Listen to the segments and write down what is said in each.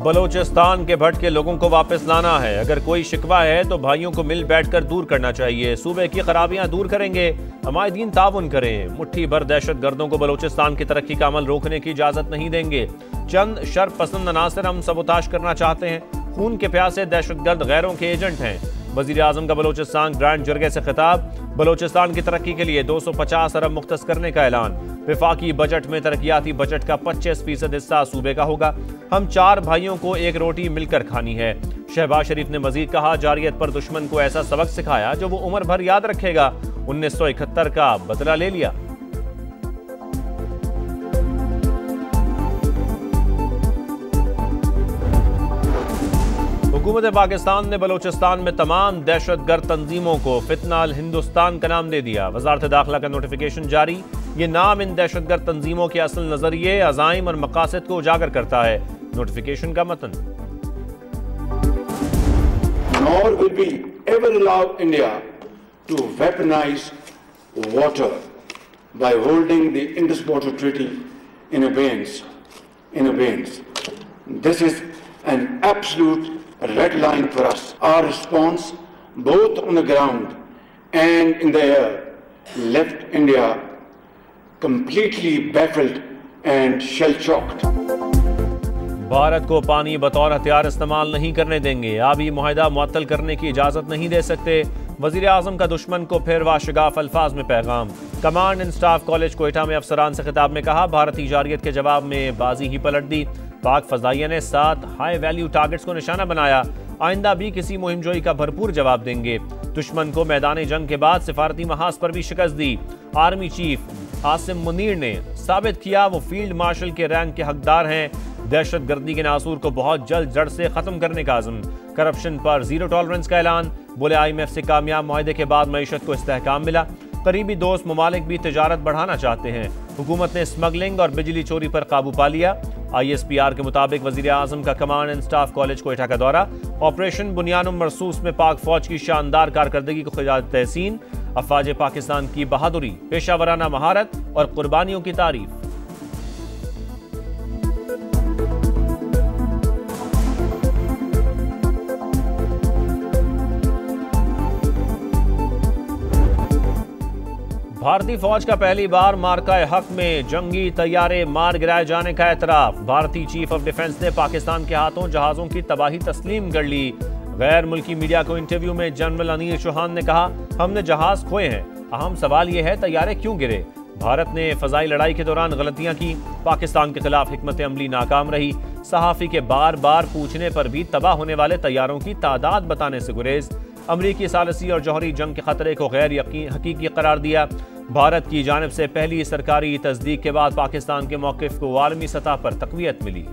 बलोचिस्तान के भटके लोगों को वापस लाना है। अगर कोई शिकवा है तो भाइयों को मिल बैठकर दूर करना चाहिए। सूबे की खराबियां दूर करेंगे, अमायदीन ताउन करें। मुट्ठी भर दहशत गर्दों को बलोचिस्तान की तरक्की का अमल रोकने की इजाजत नहीं देंगे। चंद शर पसंद अनासर हम सबोताश करना चाहते हैं। खून के प्यासे दहशत गर्द गैरों के एजेंट हैं। वजीर आजम का बलोचिस्तान ग्रैंड जरगे से खिताब। बलोचिस्तान की तरक्की के लिए 250 अरब मुख्तस करने का ऐलान। विफाकी बजट में तरक्याती बजट का 25% हिस्सा सूबे का होगा। हम 4 भाइयों को एक रोटी मिलकर खानी है। शहबाज शरीफ ने मजीद कहा, जारियत पर दुश्मन को ऐसा सबक सिखाया जो वो उम्र भर याद रखेगा। 1971 का बदला ले लिया। हुकूमत पाकिस्तान ने बलोचिस्तान में तमाम दहशतगर्द तंजीमों को फितना अल हिंदुस्तान का नाम दे दिया। वजारत दाखिला का नोटिफिकेशन जारी। ये नाम इन दहशतगर्द तंजीमों के असल नजरिए, अज़ाइम और मकासद को उजागर करता है। नोटिफिकेशन का मतन। Nor will we ever allow India to weaponize water by holding the Indus Water Treaty in abeyance. This is an absolute red line for us. Our response, both on the ground and in the air, left India completely baffled and shell-shocked. Bharat को पानी बतौर हथियार इस्तेमाल नहीं करने देंगे। आबी मुआहदा मुअत्तल करने की इजाजत नहीं दे सकते। वजीर आजम का दुश्मन को फिर वाशगाफ अल्फाज में पैगाम। Command and staff college Quetta में अफसरान से खिताब में कहा, भारतीय जारियत के जवाब में बाजी ही पलट दी। पाक फजाइया ने 7 हाई वैल्यू टारगेट्स को निशाना बनाया। आइंदा भी किसी मुहिमजोई का भरपूर जवाब देंगे। दुश्मन को मैदान जंग के बाद सिफारती महाज पर भी शिकस्त दी। आर्मी चीफ आसिम मुनीर ने साबित किया वो फील्ड मार्शल के रैंक के हकदार हैं। दहशत गर्दी के नासूर को बहुत जल्द जड़ से खत्म करने का आज़म। करप्शन पर जीरो टॉलरेंस का ऐलान। बोले, IMF से कामयाब मुआहदे के बाद मईशत को इस्तेहकाम मिला। करीबी दोस्त ममालिक भी तिजारत बढ़ाना चाहते हैं। हुकूमत ने स्मगलिंग और बिजली चोरी पर काबू पा लिया। ISPR के मुताबिक वजीर आजम का command and staff college Quetta का दौरा। ऑपरेशन बुनियानुम मरसूस में पाक फौज की शानदार कारकर्दगी को खिजात तहसीन। अफवाज पाकिस्तान की बहादुरी, पेशावराना महारत और कुर्बानियों की तारीफ। भारतीय फौज का पहली बार मार्का हक में जंगी तैयारे मार गिराए जाने का एतराफ। भारतीय चीफ ऑफ डिफेंस ने पाकिस्तान के हाथों जहाजों की तबाही तस्लीम कर ली। गैर मुल्की मीडिया को इंटरव्यू में जनरल अनिल चौहान ने कहा, हमने जहाज खोए हैं। अहम सवाल यह है, तैयारे क्यों गिरे? भारत ने फजाई लड़ाई के दौरान गलतियां की। पाकिस्तान के खिलाफ हिकमत अमली नाकाम रही। सहाफ़ी के बार बार पूछने पर भी तबाह होने वाले तैयारों की तादाद बताने से गुरेज। अमरीकी सालसी और जौहरी जंग के खतरे को गैर हकीकी करार दिया। भारत की जानिब से पहली सरकारी तस्दीक के बाद पाकिस्तान के मौक़िफ़ को आलमी सतह पर तक़वियत मिली।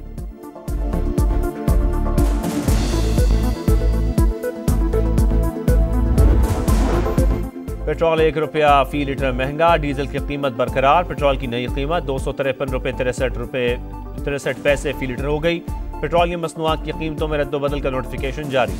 पेट्रोल 1 रुपया फी लीटर महंगा। डीजल की कीमत बरकरार। पेट्रोल की नई कीमत 253 रुपये 63 पैसे फी लीटर हो गई। पेट्रोलियम मसनूआत की कीमतों में रद्दोबदल का नोटिफिकेशन जारी।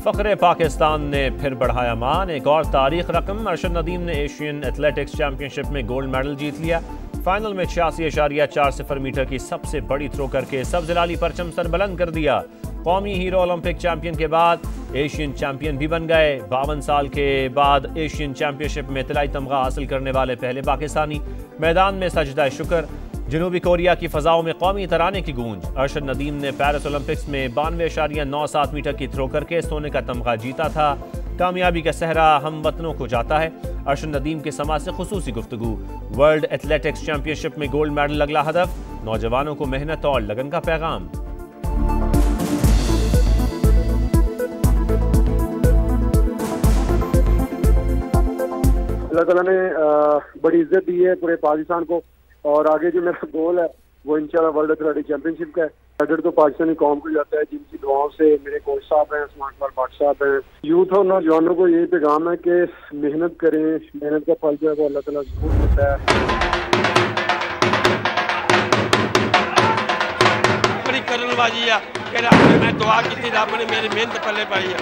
फ़ख्रे पाकिस्तान ने फिर बढ़ाया मान। एक और तारीख रकम। अरशद नदीम ने एशियन एथलेटिक्स चैंपियनशिप में गोल्ड मेडल जीत लिया। फाइनल में 86.40 मीटर की सबसे बड़ी थ्रो करके सब्ज़लाली परचम सर बुलंद कर दिया। कौमी हीरो ओलंपिक चैंपियन के बाद एशियन चैंपियन भी बन गए। 52 साल के बाद एशियन चैंपियनशिप में तिलाई तमगा हासिल करने वाले पहले पाकिस्तानी। मैदान में सजदा शुक्र। जनूबी कोरिया की फजाओं में कौमी तराने की गूंज। अरशद नदीम ने पेरिस ओलंपिक्स में 92.97 मीटर की थ्रो करके सोने का तमगा जीता था। कामयाबी का सहरा हम वतनों को जाता है। अरशद नदीम के समाज से खुसूसी गुफ्तगू। वर्ल्ड एथलेटिक्स चैंपियनशिप में गोल्ड मेडल अगला हदफ। नौजवानों को मेहनत और लगन का पैगाम। अल्लाह ताला ने बड़ी इज्जत दी है पूरे पाकिस्तान को। और आगे जो मेरा गोल है वो इंशाल्लाह वर्ल्ड एथलेटिक्स चैंपियनशिप का है। क्रेडिट तो पाकिस्तानी कौम को जाता है, जिनकी दुआओं से मेरे कोच साहब हैं, उस्मान इकबाल भट्ट साहब हैं। यूथ और नौजवानों को यही पैगाम है कि मेहनत करें, मेहनत का फल जो है वो अल्लाह ताला जरूर देता है। मैं दुआ की थी, रब ने मेरी मेहनत पल्ले पाई है।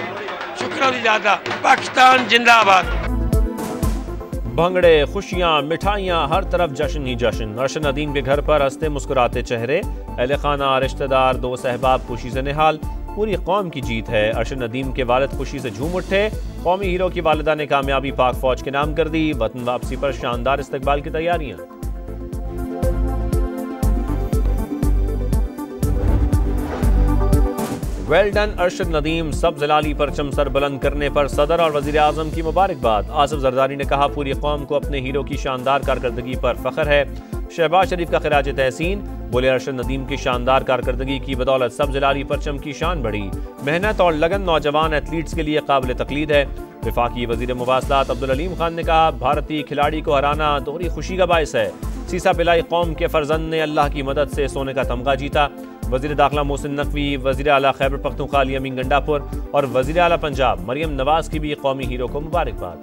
शुक्र अदा। पाकिस्तान जिंदाबाद। भंगड़े, खुशियां, मिठाइयां, हर तरफ जश्न ही जश्न। अरशद नदीम के घर पर हंसते मुस्कुराते चेहरे, अहले खाना, रिश्तेदार, दोस्त अहबाब खुशी से निहाल। पूरी कौम की जीत है। अरशद नदीम के वालिद खुशी से झूम उठे। कौमी हीरो की वालिदा ने कामयाबी पाक फौज के नाम कर दी। वतन वापसी पर शानदार इस्तकबाल की तैयारियां। Well done Arshad Nadeem. सब जलाली परचम सर बुलंद करने पर सदर और वजीर आजम की मुबारकबाद। आसिफ जरदारी ने कहा, पूरी कौम को अपने हीरो की शानदार कारकर्दगी पर फख्र है। शहबाज शरीफ का खिराज तहसीन। बोले, अरशद नदीम की शानदार कारकर्दगी की बदौलत सब जलाली परचम की शान बढ़ी। मेहनत और लगन नौजवान एथलीट्स के लिए काबिल तकलीद है। वफाकी वजीर मुवासलात अब्दुल अलीम खान ने कहा, भारतीय खिलाड़ी को हराना दोहरी खुशी का बायस है। सीसा पिलाई कौम के फर्जंद ने अल्लाह की मदद से सोने का तमगा जीता। वजीर दाखिला मोहसिन नकवी, वजीर आला खैबर पख्तूनख्वा अली अमीन गंडापुर और वजीर आला पंजाब मरियम नवाज की भी कौमी हीरो को मुबारकबाद।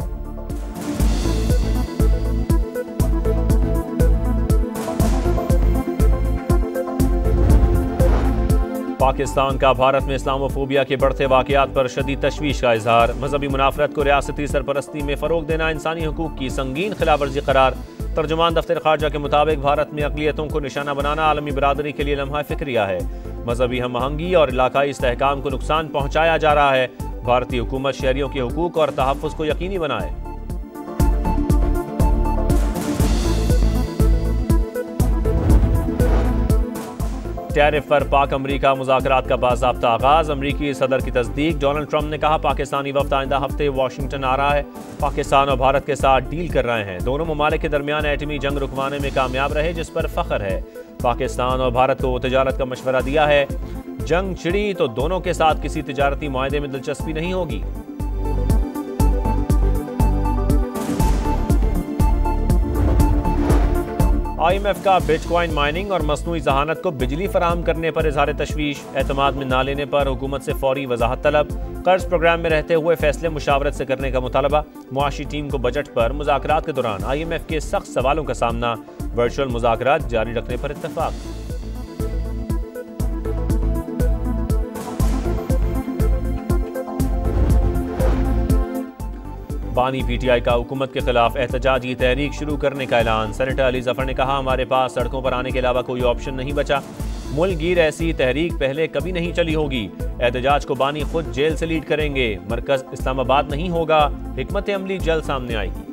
पाकिस्तान का भारत में इस्लामोफोबिया के बढ़ते वाकयात पर शदीद तशवीश का इजहार। मजहबी मुनाफरत को रियासती सरपरस्ती में फरोग देना इंसानी हुकूक की संगीन खिलाफवर्जी करार। तर्जुमान दफ्तर खारजा के मुताबिक भारत में अक़लियतों को निशाना बनाना आलमी बरादरी के लिए लम्हा फिक्रिया है। मजहबी हम आहंगी और इलाकाई इस्तेहकाम को नुकसान पहुँचाया जा रहा है। भारतीय हुकूमत शहरियों के हुकूक और तहफ़्फ़ुज़ को यकीनी बनाए। टैरिफ पर पाक अमरीका मुज़ाकरात का बाज़ाब्ता आगाज़। अमरीकी सदर की तस्दीक। डोनाल्ड ट्रंप ने कहा, पाकिस्तानी वफ़द आइंदा हफ्ते वाशिंगटन आ रहा है। पाकिस्तान और भारत के साथ डील कर रहे हैं। दोनों ममालिक के दरमियान एटमी जंग रुकवाने में कामयाब रहे, जिस पर फ़ख्र है। पाकिस्तान और भारत को तजारत का मशवरा दिया है। जंग छिड़ी तो दोनों के साथ किसी तजारती मुआहदे में दिलचस्पी नहीं होगी। IMF का बिटकॉइन माइनिंग और मसनूई जहानत को बिजली फराहम करने पर इजहार तशवीश। एतमाद में ना लेने पर हुकूमत से फौरी वजाहत तलब। कर्ज प्रोग्राम में रहते हुए फैसले मुशावरत से करने का मुतालबा। मुआशी टीम को बजट पर मुज़ाकरात के दौरान IMF के सख्त सवालों का सामना। वर्चुअल मुज़ाकरात जारी रखने पर इत्तफाक। बानी PTI का हुकूमत के खिलाफ एहतजाजी तहरीक शुरू करने का ऐलान। सेनेटर अली जफर ने कहा, हमारे पास सड़कों पर आने के अलावा कोई ऑप्शन नहीं बचा। मुल्क गिर ऐसी तहरीक पहले कभी नहीं चली होगी। एहतजाज को बानी खुद जेल से लीड करेंगे। मरकज इस्लामाबाद नहीं होगा। हिकमत अमली जल्द सामने आएगी।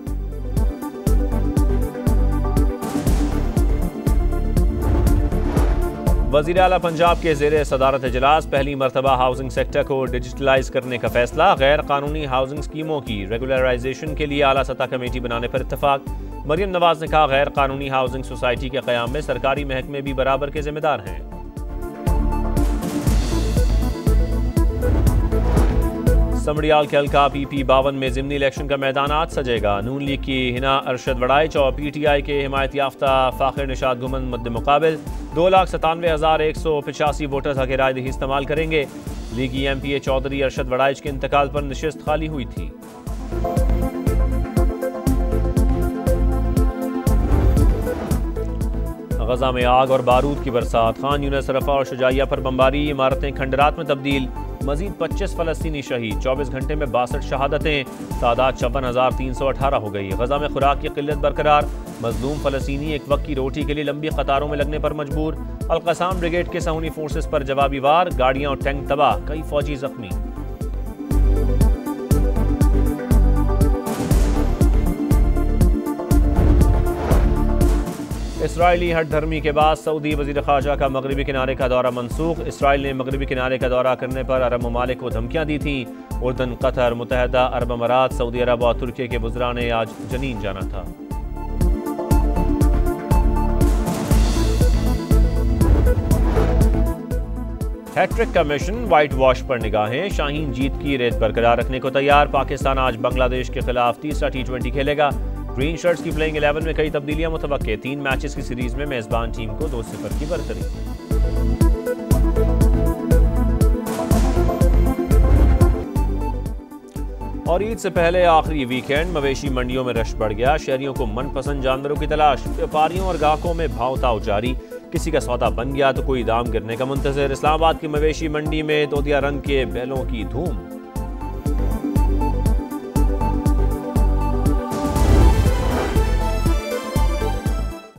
वज़ीर आला पंजाब के ज़ेरे सदारत इजलास। पहली मरतबा हाउसिंग सेक्टर को डिजिटलाइज करने का फैसला। गैर कानूनी हाउसिंग स्कीमों की रेगुलराइजेशन के लिए आला सतह कमेटी बनाने पर इत्तफाक। मरियम नवाज ने कहा, गैर कानूनी हाउसिंग सोसाइटी के क़याम में सरकारी महकमे भी बराबर के जिम्मेदार हैं। समड़ियाल के हल्का PP 52 में ज़िमनी इलेक्शन का मैदान आज सजेगा। नून लीग की हिना अरशद वड़ाइच और PTI के हिमायत याफ्ता फ़ाखिर निशात गुमन मद्दे मुकाबिल। 2,97,185 वोटर्स हक़ राय दही इस्तेमाल करेंगे। लीगी MPA चौधरी अरशद वड़ाइच के इंतकाल पर नशिस्त खाली हुई थी। गजा में आग और बारूद की बरसात। खान यूनिस, रफा और शुजाइया पर बमबारी। इमारतें खंडरात में तब्दील। मजीद 25 फ़लस्तीनी शहीद। 24 घंटे में 62 शहादतें। तादाद 56,318 हो गई। गजा में खुराक की किल्लत बरकरार। मजलूम फ़लस्तीनी एक वक्त की रोटी के लिए लंबी कतारों में लगने पर मजबूर। अल-क़साम ब्रिगेड के सहूनी फोर्सेस पर जवाबी वार। गाड़ियां और टैंक तबाह। कई फौजी जख्मी। इसराइली हट धर्मी के बाद सऊदी वज़ीर ख़ारजा का मगरबी किनारे का दौरा मनसूख। इसराइल ने मगरबी किनारे का दौरा करने पर अरब ममालिक को धमकियां दी थीं। उर्दन, कतर, मुत्तहदा अरब अमारात, सऊदी अरब और तुर्की के वज़रा ने आज जनीन जाना था। हैट्रिक का मिशन, व्हाइट वॉश पर निगाहें। शाहीन जीत की रेत बरकरार रखने को तैयार। पाकिस्तान आज बांग्लादेश के खिलाफ तीसरा T20 खेलेगा। ग्रीन शर्ट्स की प्लेइंग 11 में कई तब्दीलियां मुतवक्के। 3 मैचेस की सीरीज में मेजबान टीम को 2-0 की बरतरी। और ईद से पहले आखिरी वीकेंड, मवेशी मंडियों में रश बढ़ गया। शहरियों को मनपसंद जानवरों की तलाश। व्यापारियों और ग्राहकों में भाव-ताव जारी। किसी का सौदा बन गया तो कोई दाम गिरने का मुंतज़िर। इस्लामाबाद की मवेशी मंडी में तोतिया रंग के बैलों की धूम।